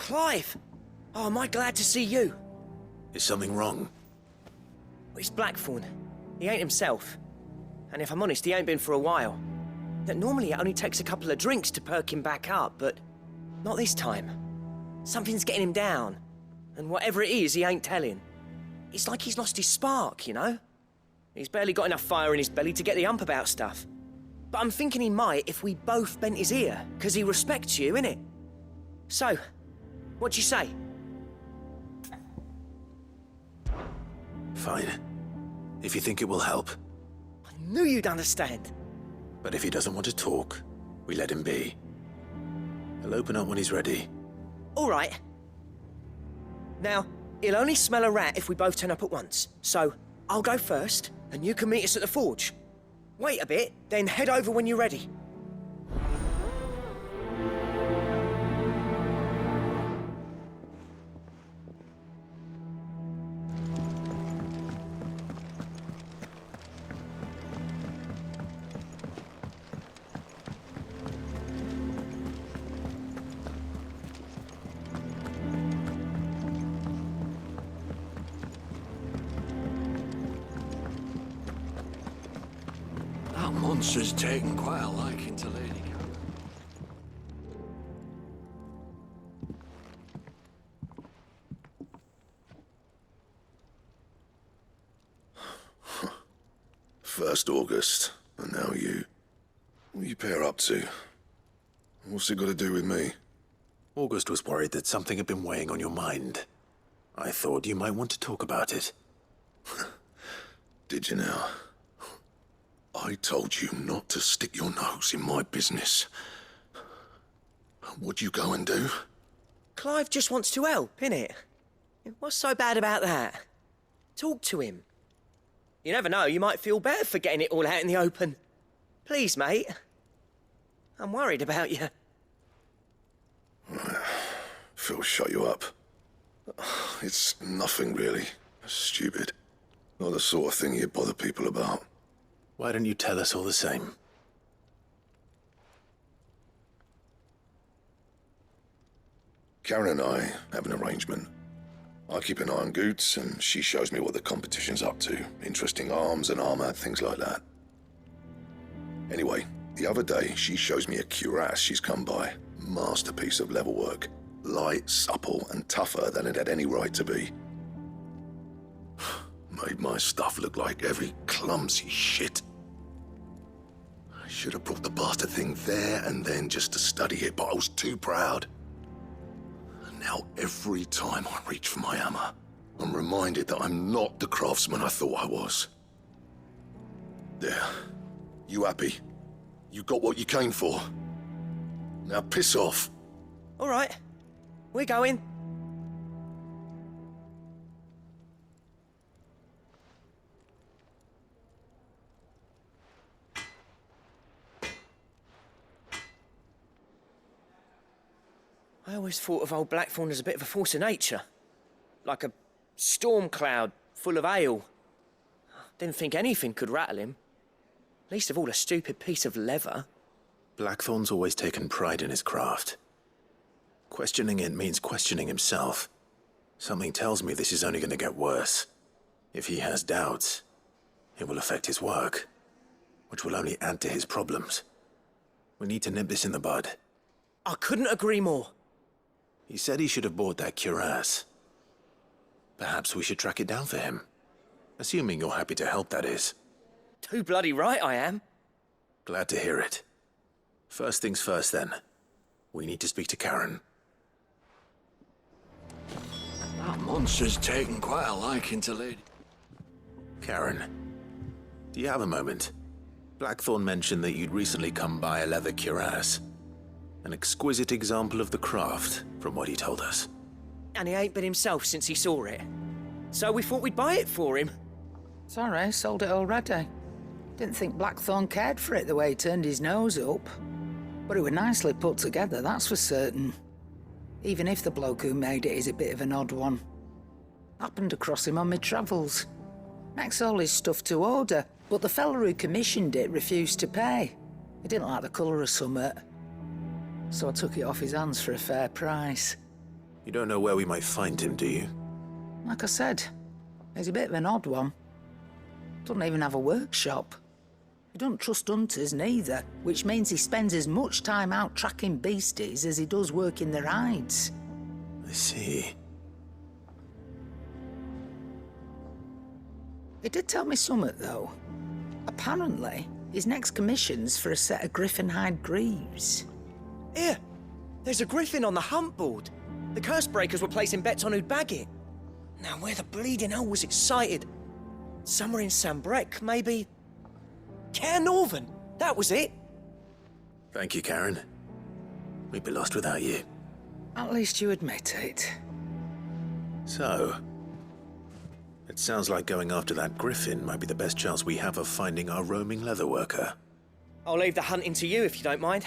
Clive! Oh, am I glad to see you? Is something wrong? Well, it's Blackthorn. He ain't himself. And if I'm honest, he ain't been for a while. That normally it only takes a couple of drinks to perk him back up, but not this time. Something's getting him down. And whatever it is, he ain't telling. It's like he's lost his spark, you know? He's barely got enough fire in his belly to get the ump about stuff. But I'm thinking he might if we both bent his ear, because he respects you, innit? So, what you say? Fine. If you think it will help. I knew you'd understand. But if he doesn't want to talk, we let him be. He'll open up when he's ready. All right. Now, he'll only smell a rat if we both turn up at once. So, I'll go first, and you can meet us at the forge. Wait a bit, then head over when you're ready. That monster's taken quite a liking to Lady Karen. First August, and now you. What are you pair up to? What's it got to do with me? August was worried that something had been weighing on your mind. I thought you might want to talk about it. Did you now? I told you not to stick your nose in my business. What'd you go and do? Clive just wants to help, innit? What's so bad about that? Talk to him. You never know, you might feel better for getting it all out in the open. Please, mate. I'm worried about you. Phil shut you up. It's nothing really. Stupid. Not the sort of thing you bother people about. Why don't you tell us all the same? Karen and I have an arrangement. I keep an eye on Goots, and she shows me what the competition's up to. Interesting arms and armor, things like that. Anyway, the other day, she shows me a cuirass she's come by. Masterpiece of level work. Light, supple, and tougher than it had any right to be. Made my stuff look like every clumsy shit. I should have brought the bastard thing there and then just to study it, but I was too proud. And now every time I reach for my hammer, I'm reminded that I'm not the craftsman I thought I was. There. You happy? You got what you came for. Now piss off. All right. We're going. I always thought of old Blackthorn as a bit of a force of nature. Like a storm cloud full of ale. Didn't think anything could rattle him. Least of all a stupid piece of leather. Blackthorn's always taken pride in his craft. Questioning it means questioning himself. Something tells me this is only going to get worse. If he has doubts, it will affect his work, which will only add to his problems. We need to nip this in the bud. I couldn't agree more. He said he should have bought that cuirass. Perhaps we should track it down for him. Assuming you're happy to help, that is. Too bloody right I am. Glad to hear it. First things first, then. We need to speak to Karen. That monster's taken quite a liking to Lady... Karen, do you have a moment? Blackthorn mentioned that you'd recently come by a leather cuirass. An exquisite example of the craft, from what he told us. And he ain't been himself since he saw it. So we thought we'd buy it for him. Sorry, sold it already. Didn't think Blackthorn cared for it the way he turned his nose up. But it were nicely put together, that's for certain. Even if the bloke who made it is a bit of an odd one. Happened across him on my travels. Makes all his stuff to order, but the fella who commissioned it refused to pay. He didn't like the colour of summit. So I took it off his hands for a fair price. You don't know where we might find him, do you? Like I said, he's a bit of an odd one. Doesn't even have a workshop. He don't trust hunters neither, which means he spends as much time out tracking beasties as he does working their hides. I see. He did tell me something, though. Apparently, his next commission's for a set of griffin hide greaves. Here, there's a griffin on the hunt board. The curse breakers were placing bets on who'd bag it. Now, where the bleeding hell was it sighted? Somewhere in Sambrec, maybe? Care Northern, that was it. Thank you, Karen. We'd be lost without you. At least you admit it. So, it sounds like going after that griffin might be the best chance we have of finding our roaming leatherworker. I'll leave the hunting to you if you don't mind.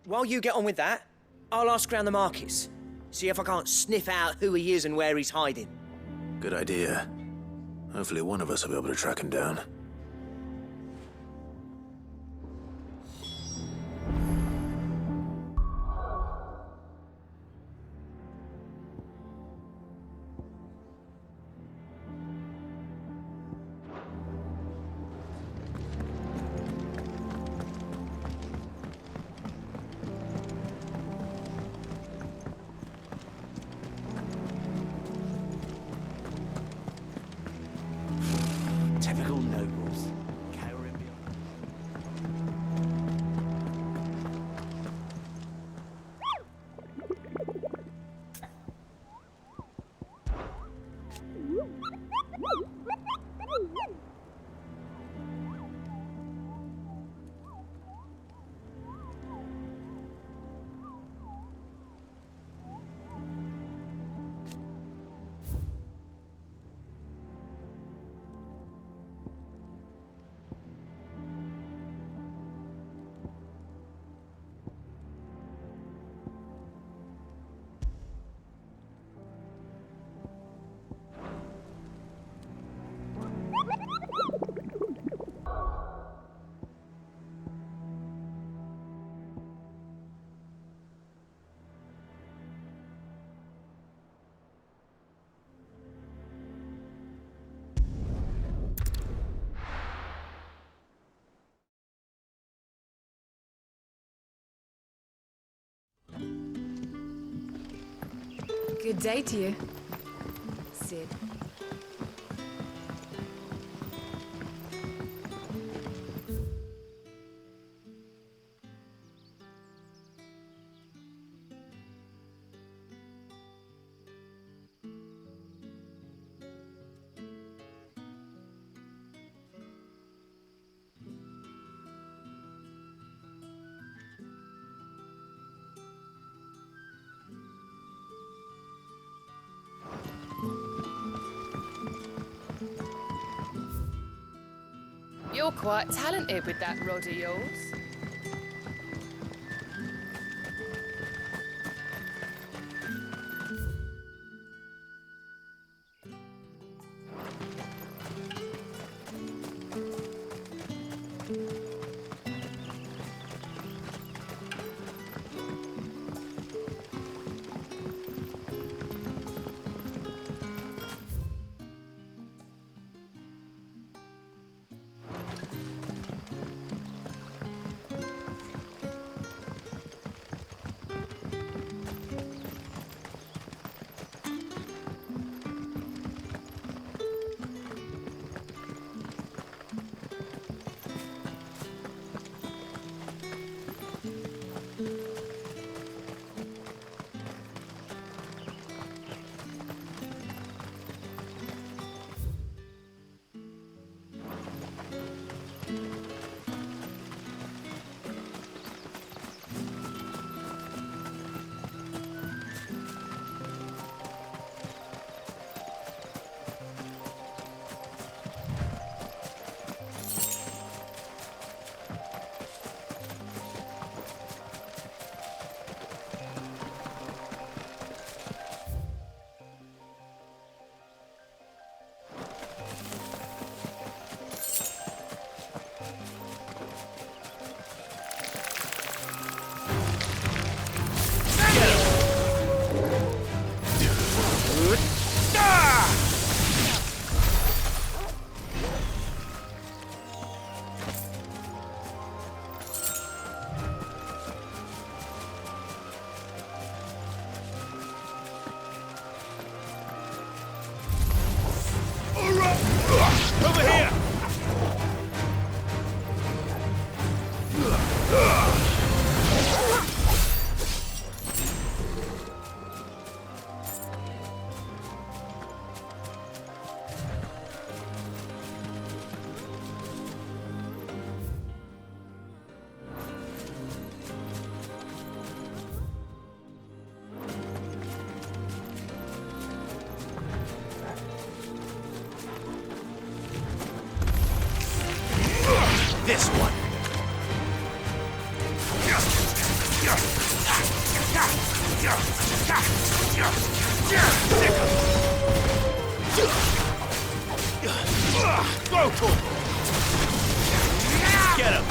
While you get on with that, I'll ask around the markets. See if I can't sniff out who he is and where he's hiding. Good idea. Hopefully one of us will be able to track him down. Typical nobles. Good day to you, Sid. You're quite talented with that rod of yours. This one. Go for it. Get him.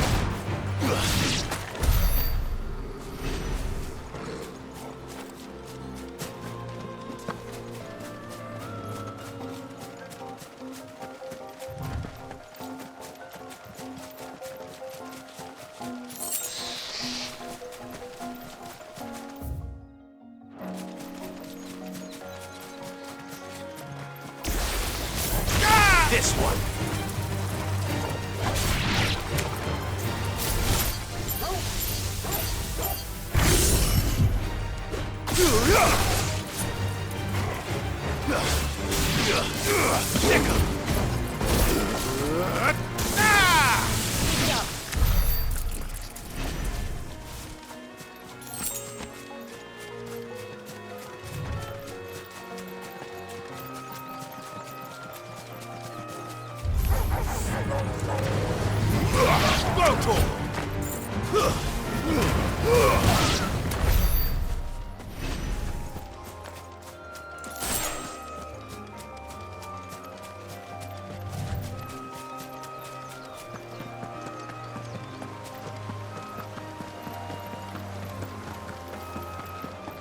This one. Stick 'em.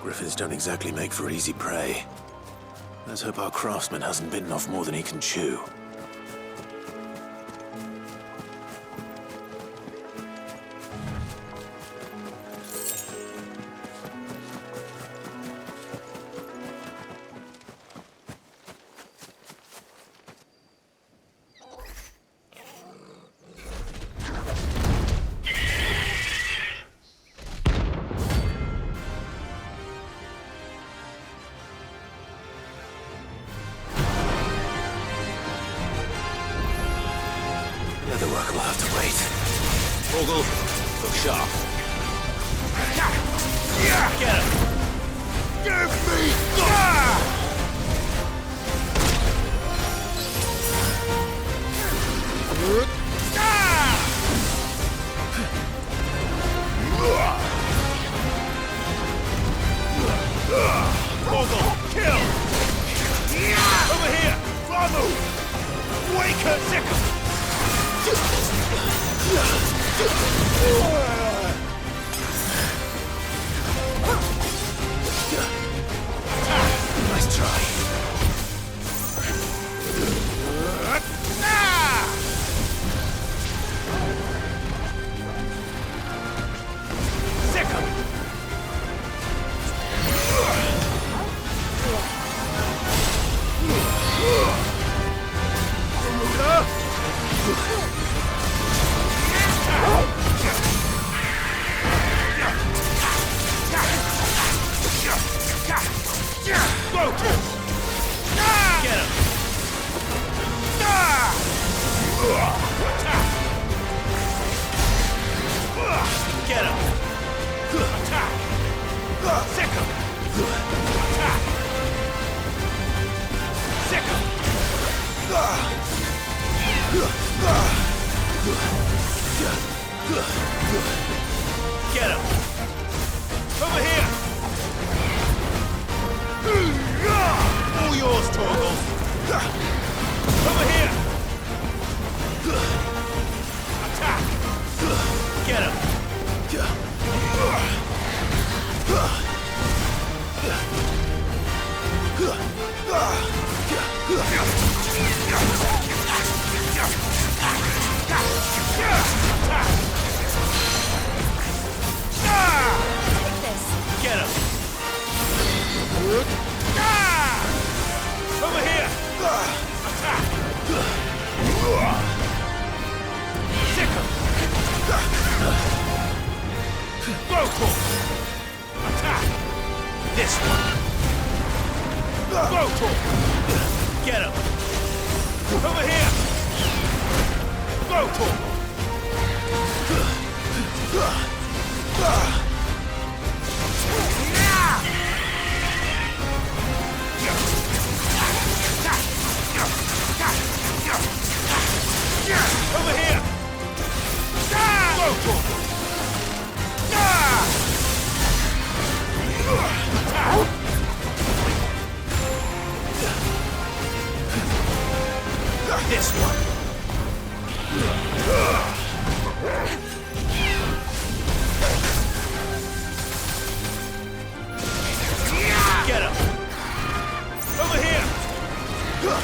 Griffins don't exactly make for easy prey. Let's hope our craftsman hasn't bitten off more than he can chew. The work will have to wait. Vogel, look sharp. Get him! Give me Vogel, kill! Over here! Bravo! Wake her, Sicker! Nice try. Sick 'em. Get him! Attack! Sick him! Attack! Sick him! Get him! Over here! All yours, Torgal! Over here! Attack! Get him! Get him! Over here! Attack! Sick him! Go for it! Attack! This one! Go for it! Get him! Over here! Go for it! Over here!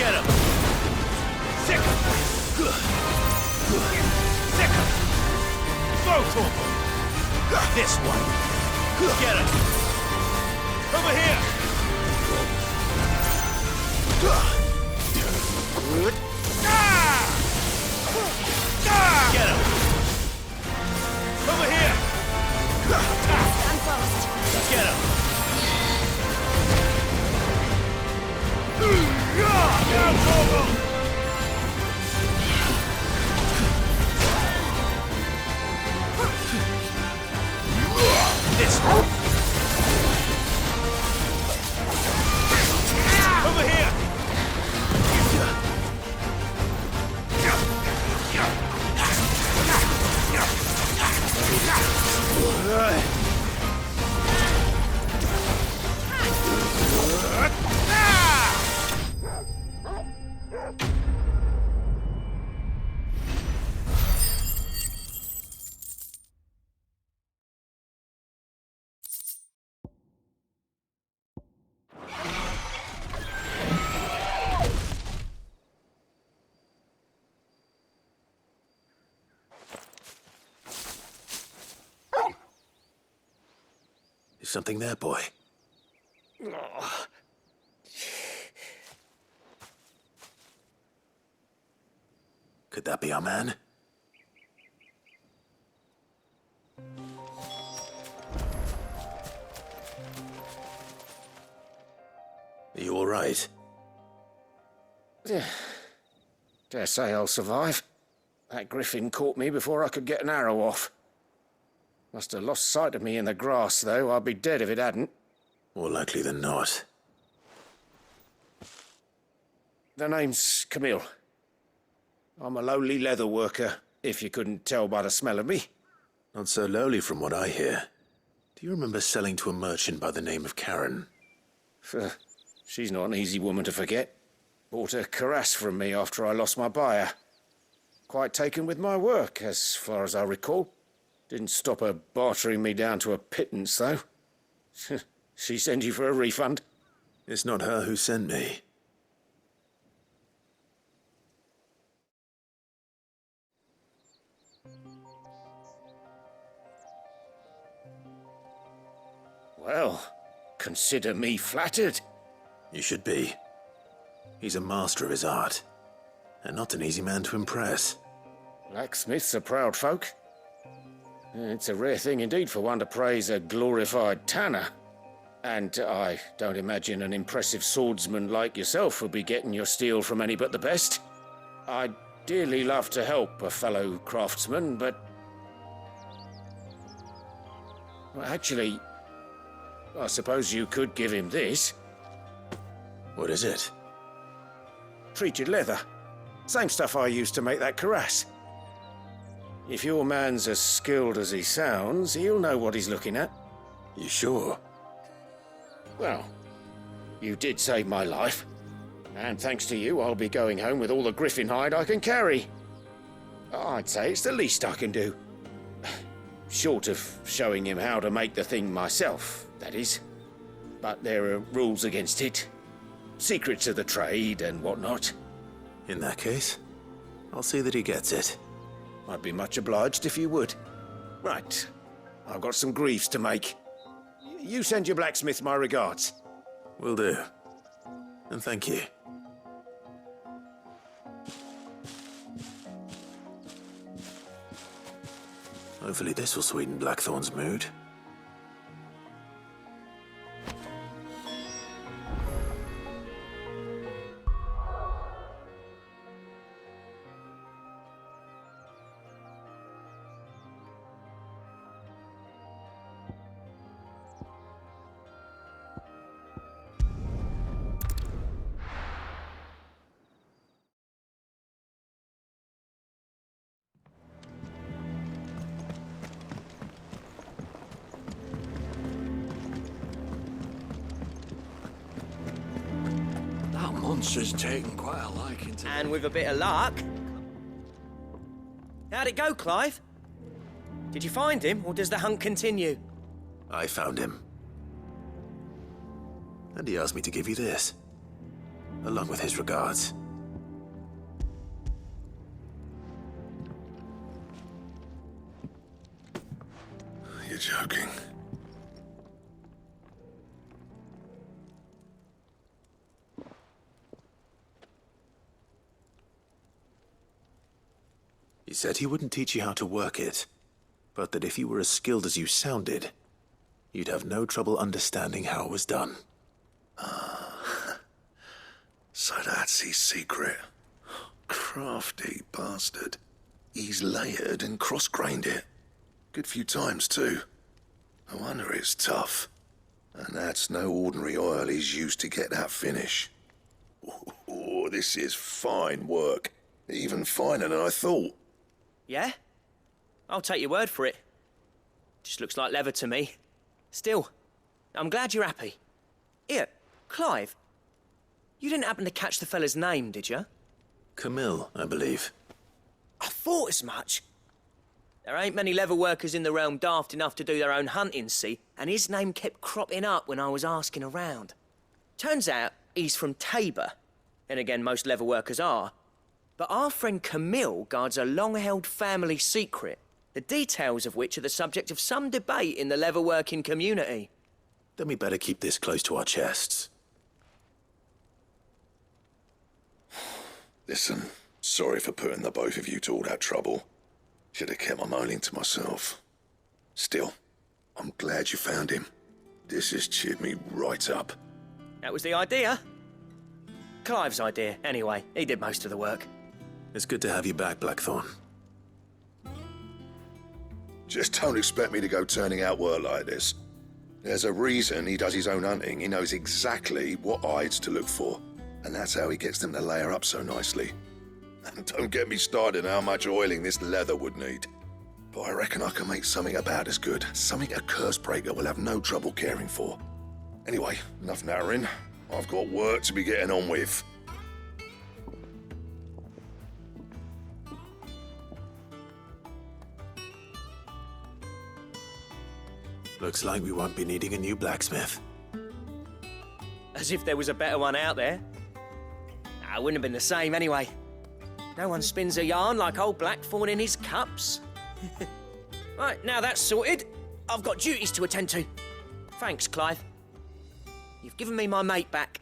Get him! Sick him! Sick him! Throw to him! This one! Get him! Over here! Get him! Over here! Stand fast. Get him! Now, Torgo! This one! Over here! Is something there, boy? Could that be our man? Are you all right? Dare say I'll survive. That griffin caught me before I could get an arrow off. Must have lost sight of me in the grass, though. I'd be dead if it hadn't. More likely than not. The name's Camille. I'm a lowly leather worker, if you couldn't tell by the smell of me. Not so lowly from what I hear. Do you remember selling to a merchant by the name of Karen? She's not an easy woman to forget. Bought a cuirass from me after I lost my buyer. Quite taken with my work, as far as I recall. Didn't stop her bartering me down to a pittance, though. She send you for a refund? It's not her who sent me. Well, consider me flattered. You should be. He's a master of his art, and not an easy man to impress. Blacksmiths are proud folk. It's a rare thing indeed for one to praise a glorified tanner. And I don't imagine an impressive swordsman like yourself would be getting your steel from any but the best. I'd dearly love to help a fellow craftsman, but... Well, actually, I suppose you could give him this. What is it? Treated leather. Same stuff I used to make that cuirass. If your man's as skilled as he sounds, he'll know what he's looking at. You sure? Well, you did save my life. And thanks to you, I'll be going home with all the griffin hide I can carry. I'd say it's the least I can do. Short of showing him how to make the thing myself, that is. But there are rules against it. Secrets of the trade and whatnot. In that case, I'll see that he gets it. I'd be much obliged if you would. Right. I've got some greaves to make. You send your blacksmith my regards. Will do. And thank you. Hopefully this will sweeten Blackthorn's mood. That monster's taken quite a liking to And me. with a bit of luck... How'd it go, Clive? Did you find him, or does the hunt continue? I found him. And he asked me to give you this. along with his regards. You're joking. He said he wouldn't teach you how to work it, but that if you were as skilled as you sounded, you'd have no trouble understanding how it was done. So that's his secret. Crafty bastard. He's layered and cross-grained it. Good few times, too. No wonder it's tough. And that's no ordinary oil he's used to get that finish. Oh, this is fine work. Even finer than I thought. Yeah? I'll take your word for it. Just looks like leather to me. Still, I'm glad you're happy. Here, Clive. You didn't happen to catch the fella's name, did you? Camille, I believe. I thought as much. There ain't many leather workers in the realm daft enough to do their own hunting, see? And his name kept cropping up when I was asking around. Turns out he's from Tabor. And again, most leather workers are. But our friend Camille guards a long-held family secret, the details of which are the subject of some debate in the leather-working community. Then we better keep this close to our chests. Listen, sorry for putting the both of you to all that trouble. Should have kept my moaning to myself. Still, I'm glad you found him. This has cheered me right up. That was the idea. Clive's idea, anyway. He did most of the work. It's good to have you back, Blackthorn. Just don't expect me to go turning out work like this. There's a reason he does his own hunting. He knows exactly what hides to look for. And that's how he gets them to layer up so nicely. And don't get me started on how much oiling this leather would need. But I reckon I can make something about as good. Something a curse breaker will have no trouble caring for. Anyway, enough nattering. I've got work to be getting on with. Looks like we won't be needing a new blacksmith. As if there was a better one out there. Nah, it wouldn't have been the same anyway. No one spins a yarn like old Blackthorn in his cups. Right, now that's sorted, I've got duties to attend to. Thanks, Clive. You've given me my mate back.